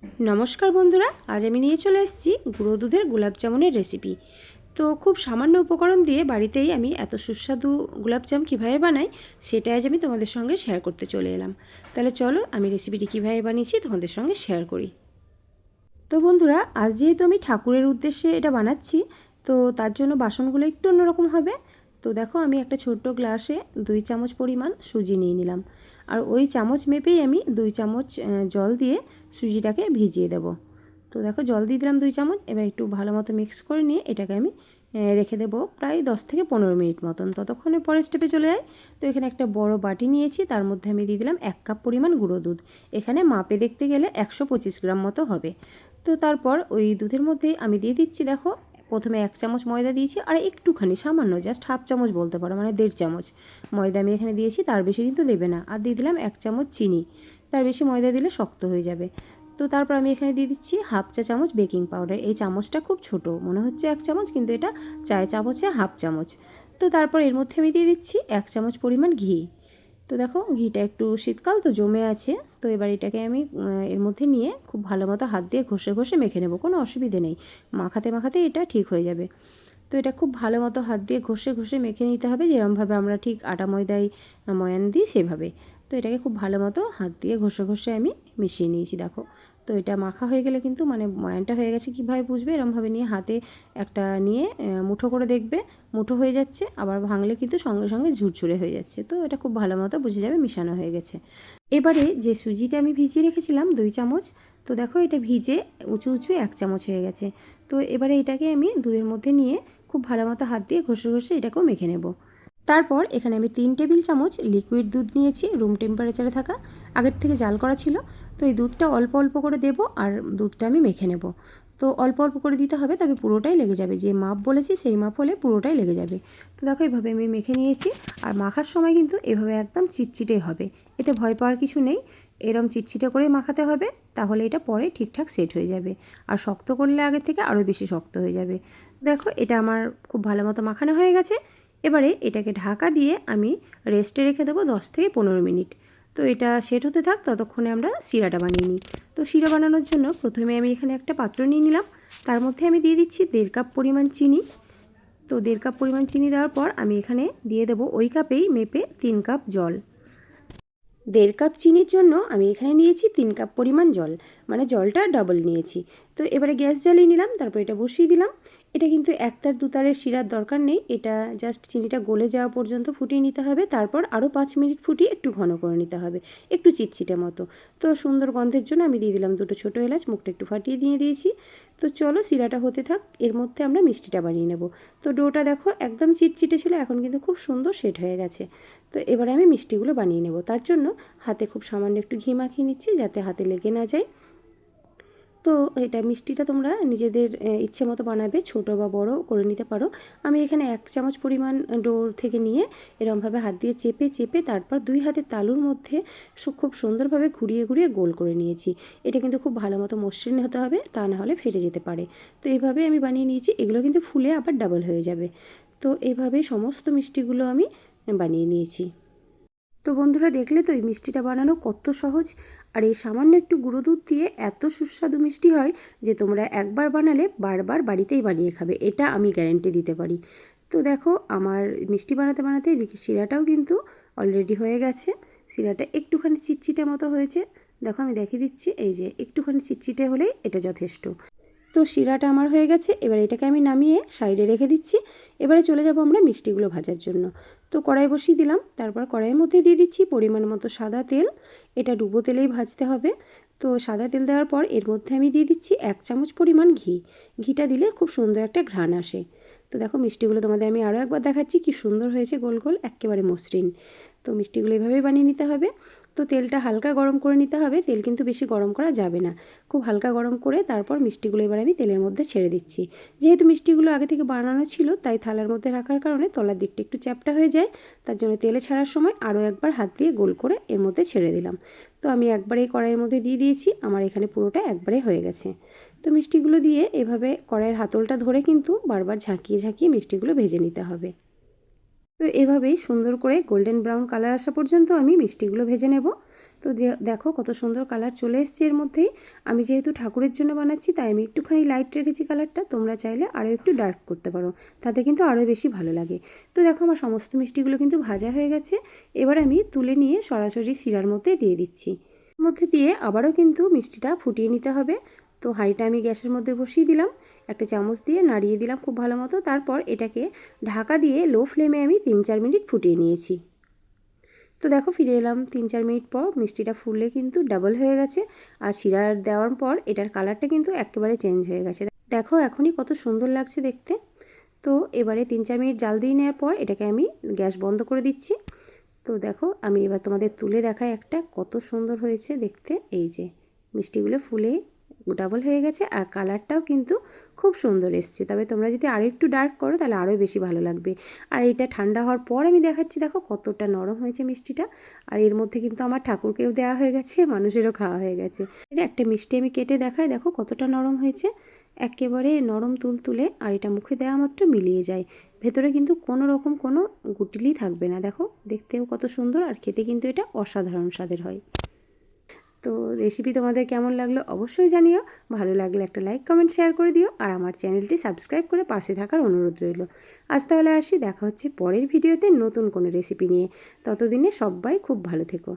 নমস্কার বন্ধুরা, আজ আমি নিয়ে চলে এসেছি গুঁড়ো দুধের গোলাপ জামুনের রেসিপি। তো খুব সামান্য উপকরণ দিয়ে বাড়িতেই আমি এত সুস্বাদু গোলাপ জাম কীভাবে বানাই সেটা আজ আমি তোমাদের সঙ্গে শেয়ার করতে চলে এলাম। তাহলে চলো আমি রেসিপিটি কীভাবে বানিয়েছি তোমাদের সঙ্গে শেয়ার করি। তো বন্ধুরা, আজ যেহেতু আমি ঠাকুরের উদ্দেশ্যে এটা বানাচ্ছি, তো তার জন্য বাসনগুলো একটু অন্যরকম হবে। তো দেখো, আমি একটা ছোট্ট গ্লাসে 2 চামচ পরিমাণ সুজি নিয়ে নিলাম, আর ওই চামচ মেপেই আমি 2 চামচ জল দিয়ে সুজিটাকে ভিজিয়ে দেব। তো দেখো, জল দিয়ে দিলাম 2 চামচ। এবার একটু ভালো মতো মিক্স করে নিয়ে এটাকে আমি রেখে দেবো প্রায় 10 থেকে 15 মিনিট মতন। ততক্ষণে পরের স্টেপে চলে যাই। তো এখানে একটা বড় বাটি নিয়েছি, তার মধ্যে আমি দিয়ে দিলাম 1 কাপ পরিমাণ গুঁড়ো দুধ। এখানে মাপে দেখতে গেলে 125 গ্রাম মতো হবে। তো তারপর ওই দুধের মধ্যেই আমি দিয়ে দিচ্ছি, দেখো, প্রথমে 1 চামচ ময়দা দিয়েছি, আর একটুখানি সামান্য জাস্ট হাফ চামচ বলতে পারো, মানে 1.5 চামচ ময়দা আমি এখানে দিয়েছি, তার বেশি কিন্তু দেবে না। আর দিয়ে দিলাম 1 চামচ চিনি, তার বেশি ময়দা দিলে শক্ত হয়ে যাবে। তো তারপর আমি এখানে দিয়ে দিচ্ছি হাফ চা চামচ বেকিং পাউডার। এই চামচটা খুব ছোট মনে হচ্ছে 1 চামচ, কিন্তু এটা চায় চামচে হাফ চামচ। তো তারপর এর মধ্যে আমি দিয়ে দিচ্ছি 1 চামচ পরিমাণ ঘি। তো দেখো, ঘিটা একটু শীতকাল তো জমে আছে। তো এবার এটাকে আমি এর মধ্যে নিয়ে খুব ভালো মতো হাত দিয়ে ঘষে ঘষে মেখে নেব, কোনো অসুবিধে নেই, মাখাতে মাখাতে এটা ঠিক হয়ে যাবে। তো এটা খুব ভালো মতো হাত দিয়ে ঘষে ঘষে মেখে নিতে হবে, যেরকমভাবে আমরা ঠিক আটা ময়দায় ময়ান দিই সেভাবে। তো এটাকে খুব ভালো মতো হাত দিয়ে ঘষে ঘষে আমি মিশিয়ে নিয়েছি, দেখো। তো এটা মাখা হয়ে গেলে কিন্তু, মানে ময়ানটা হয়ে গেছে কীভাবে বুঝবে, এরকমভাবে নিয়ে হাতে একটা নিয়ে মুঠো করে দেখবে মুঠো হয়ে যাচ্ছে, আবার ভাঙলে কিন্তু সঙ্গে সঙ্গে ঝুরঝুরে হয়ে যাচ্ছে। তো এটা খুব ভালো মতো বুঝে যাবে মিশানো হয়ে গেছে। এবারে যে সুজিটা আমি ভিজিয়ে রেখেছিলাম 2 চামচ, তো দেখো এটা ভিজে উঁচু উঁচু 1 চামচ হয়ে গেছে। তো এবারে এটাকে আমি দুধের মধ্যে নিয়ে খুব ভালো মতো হাত দিয়ে ঘষে ঘষে এটাকেও মেখে নেব। তারপর এখানে আমি 3 টেবিল চামচ লিকুইড দুধ নিয়েছি, রুম টেম্পারেচারে থাকা, আগের থেকে জাল করা ছিল। তো এই দুধটা অল্প অল্প করে দেব, আর দুধটা আমি মেখে নেব। তো অল্প অল্প করে দিতে হবে, তবে পুরোটাই লেগে যাবে। যে মাপ বলেছি সেই মাপ হলে পুরোটাই লেগে যাবে। তো দেখো, এইভাবে আমি মেখে নিয়েছি। আর মাখার সময় কিন্তু এভাবে একদম চিটচিটে হবে, এতে ভয় পাওয়ার কিছু নেই। এরম চিটচিটে করেই মাখাতে হবে, তাহলে এটা পরে ঠিকঠাক সেট হয়ে যাবে। আর শক্ত করলে আগের থেকে আরও বেশি শক্ত হয়ে যাবে। দেখো, এটা আমার খুব ভালো মতো মাখানো হয়ে গেছে। এবারে এটাকে ঢাকা দিয়ে আমি রেস্টে রেখে দেবো 10 থেকে 15 মিনিট। তো এটা সেট হতে থাক, ততক্ষণে আমরা শিরাটা বানিয়ে নিই। তো শিরা বানানোর জন্য প্রথমে আমি এখানে একটা পাত্র নিয়ে নিলাম, তার মধ্যে আমি দিয়ে দিচ্ছি 1.5 কাপ পরিমাণ চিনি। তো 1.5 কাপ পরিমাণ চিনি দেওয়ার পর আমি এখানে দিয়ে দেবো ওই কাপেই মেপে 3 কাপ জল। 1.5 কাপ চিনির জন্য আমি এখানে নিয়েছি 3 কাপ পরিমাণ জল, মানে জলটা ডাবল নিয়েছি। তো এবারে গ্যাস জ্বালিয়ে নিলাম, তারপর এটা বসিয়ে দিলাম। এটা কিন্তু একতার দুতারের শিরার দরকার নেই, এটা জাস্ট চিনিটা গলে যাওয়া পর্যন্ত ফুটিয়ে নিতে হবে। তারপর আরও 5 মিনিট ফুটিয়ে একটু ঘন করে নিতে হবে, একটু চিটচিটে মতো। তো সুন্দর গন্ধের জন্য আমি দিয়ে দিলাম 2টো ছোটো এলাচ, মুখটা একটু ফাটিয়ে দিয়ে দিয়েছি। তো চলো, শিরাটা হতে থাক, এর মধ্যে আমরা মিষ্টিটা বানিয়ে নেব। তো ডোটা দেখো একদম চিটচিটে ছিল, এখন কিন্তু খুব সুন্দর সেট হয়ে গেছে। তো এবারে আমি মিষ্টিগুলো বানিয়ে নেব। তার জন্য হাতে খুব সামান্য একটু ঘি মাখিয়ে নিচ্ছি, যাতে হাতে লেগে না যায়। তো এটা মিষ্টিটা তোমরা নিজেদের ইচ্ছে মতো বানাবে, ছোট বা বড় করে নিতে পারো। আমি এখানে 1 চামচ পরিমাণ ডোর থেকে নিয়ে এরমভাবে হাত দিয়ে চেপে চেপে তারপর 2 হাতের তালুর মধ্যে খুব সুন্দরভাবে ঘুরিয়ে ঘুরিয়ে গোল করে নিয়েছি। এটা কিন্তু খুব ভালো মতো মসৃণ হতে হবে, তা না হলে ফেটে যেতে পারে। তো এইভাবে আমি বানিয়ে নিয়েছি, এগুলো কিন্তু ফুলে আবার ডাবল হয়ে যাবে। তো এইভাবেই সমস্ত মিষ্টিগুলো আমি বানিয়ে নিয়েছি। তো বন্ধুরা, দেখলে তো এই মিষ্টিটা বানানো কত সহজ। আর এই সামান্য একটু গুঁড়ো দুধ দিয়ে এত সুস্বাদু মিষ্টি হয় যে তোমরা একবার বানালে বারবার বাড়িতেই বানিয়ে খাবে, এটা আমি গ্যারেন্টি দিতে পারি। তো দেখো, আমার মিষ্টি বানাতে বানাতে এদিকে শিরাটাও কিন্তু অলরেডি হয়ে গেছে। শিরাটা একটুখানি চিটচিটে মতো হয়েছে, দেখো আমি দেখিয়ে দিচ্ছি, এই যে একটুখানি চিটচিটে হলেই এটা যথেষ্ট। তো শিরাটা আমার হয়ে গেছে, এবার এটাকে আমি নামিয়ে সাইডে রেখে দিচ্ছি। এবারে চলে যাব আমরা মিষ্টিগুলো ভাজার জন্য। তো কড়াই বসিয়ে দিলাম, তারপর কড়াইয়ের মধ্যে দিয়ে দিচ্ছি পরিমাণ মতো সাদা তেল। এটা ডুবো তেলেই ভাজতে হবে। তো সাদা তেল দেওয়ার পর এর মধ্যে আমি দিয়ে দিচ্ছি 1 চামচ পরিমাণ ঘি। ঘিটা দিলে খুব সুন্দর একটা ঘ্রাণ আসে। তো দেখো, মিষ্টিগুলো তোমাদের আমি আরও একবার দেখাচ্ছি, কি সুন্দর হয়েছে, গোল গোল একেবারে মসৃণ। তো মিষ্টিগুলো এভাবেই বানিয়ে নিতে হবে। তো তেলটা হালকা গরম করে নিতে হবে, তেল কিন্তু বেশি গরম করা যাবে না। খুব হালকা গরম করে তারপর মিষ্টিগুলো এবার আমি তেলের মধ্যে ছেড়ে দিচ্ছি। যেহেতু মিষ্টিগুলো আগে থেকে বানানো ছিল, তাই থালার মধ্যে রাখার কারণে তলার দিকটা একটু চ্যাপ্টা হয়ে যায়। তার জন্য তেলে ছাড়ার সময় আরও একবার হাত দিয়ে গোল করে এর মধ্যে ছেড়ে দিলাম। তো আমি একবারে এই কড়াইয়ের মধ্যে দিয়ে দিয়েছি, আমার এখানে পুরোটা একবারে হয়ে গেছে। তো মিষ্টিগুলো দিয়ে এভাবে কড়াইয়ের হাতলটা ধরে কিন্তু বারবার ঝাঁকিয়ে ঝাঁকিয়ে মিষ্টিগুলো ভেজে নিতে হবে। তো এভাবেই সুন্দর করে গোল্ডেন ব্রাউন কালার আসা পর্যন্ত আমি মিষ্টিগুলো ভেজে নেব। তো দেখো কত সুন্দর কালার চলে এসছে এর মধ্যেই। আমি যেহেতু ঠাকুরের জন্য বানাচ্ছি তাই আমি একটুখানি লাইট রেখেছি কালারটা, তোমরা চাইলে আরও একটু ডার্ক করতে পারো, তাতে কিন্তু আরও বেশি ভালো লাগে। তো দেখো আমার সমস্ত মিষ্টিগুলো কিন্তু ভাজা হয়ে গেছে। এবার আমি তুলে নিয়ে সরাসরি শিরার মধ্যে দিয়ে দিচ্ছি। মধ্যে দিয়ে আবারও কিন্তু মিষ্টিটা ফুটিয়ে নিতে হবে। তো হাঁড়িটা আমি গ্যাসের মধ্যে বসিয়ে দিলাম, একটা চামচ দিয়ে নাড়িয়ে দিলাম খুব ভালো মতো। তারপর এটাকে ঢাকা দিয়ে লো ফ্লেমে আমি 3-4 মিনিট ফুটিয়ে নিয়েছি। তো দেখো ফিরে এলাম 3-4 মিনিট পর, মিষ্টিটা ফুললে কিন্তু ডাবল হয়ে গেছে। আর শিরা দেওয়ার পর এটার কালারটা কিন্তু একেবারে চেঞ্জ হয়ে গেছে। দেখো এখনই কত সুন্দর লাগছে দেখতে। তো এবারে 3-4 মিনিট জাল দিয়ে নেওয়ার পর এটাকে আমি গ্যাস বন্ধ করে দিচ্ছি। তো দেখো আমি এবার তোমাদের তুলে দেখাই একটা, কত সুন্দর হয়েছে দেখতে। এই যে মিষ্টিগুলো ফুলে ডাবল হয়ে গেছে আর কালারটাও কিন্তু খুব সুন্দর এসছে। তবে তোমরা যদি আরও একটু ডার্ক করো তাহলে আরও বেশি ভালো লাগবে। আর এটা ঠান্ডা হওয়ার পর আমি দেখাচ্ছি, দেখো কতটা নরম হয়েছে মিষ্টিটা। আর এর মধ্যে কিন্তু আমার ঠাকুরকেও দেওয়া হয়ে গেছে, মানুষেরও খাওয়া হয়ে গেছে। এটা একটা মিষ্টি আমি কেটে দেখাই, দেখো কতটা নরম হয়েছে, একেবারে নরম তুলতুলে। আর এটা মুখে দেওয়া মাত্র মিলিয়ে যায়, ভেতরে কিন্তু কোনো রকম কোনো গুটিলি থাকবে না। দেখো দেখতেও কত সুন্দর, আর খেতে কিন্তু এটা অসাধারণ স্বাদের হয়। তো রেসিপি তোমাদের কেমন লাগলো অবশ্যই জানিও। ভালো লাগলে একটা লাইক কমেন্ট শেয়ার করে দিও, আর আমার চ্যানেলটি সাবস্ক্রাইব করে পাশে থাকার অনুরোধ রইল। আজ তাহলে আসি, দেখা হচ্ছে পরের ভিডিওতে নতুন কোনো রেসিপি নিয়ে। ততদিনে সবাই খুব ভালো থেকো।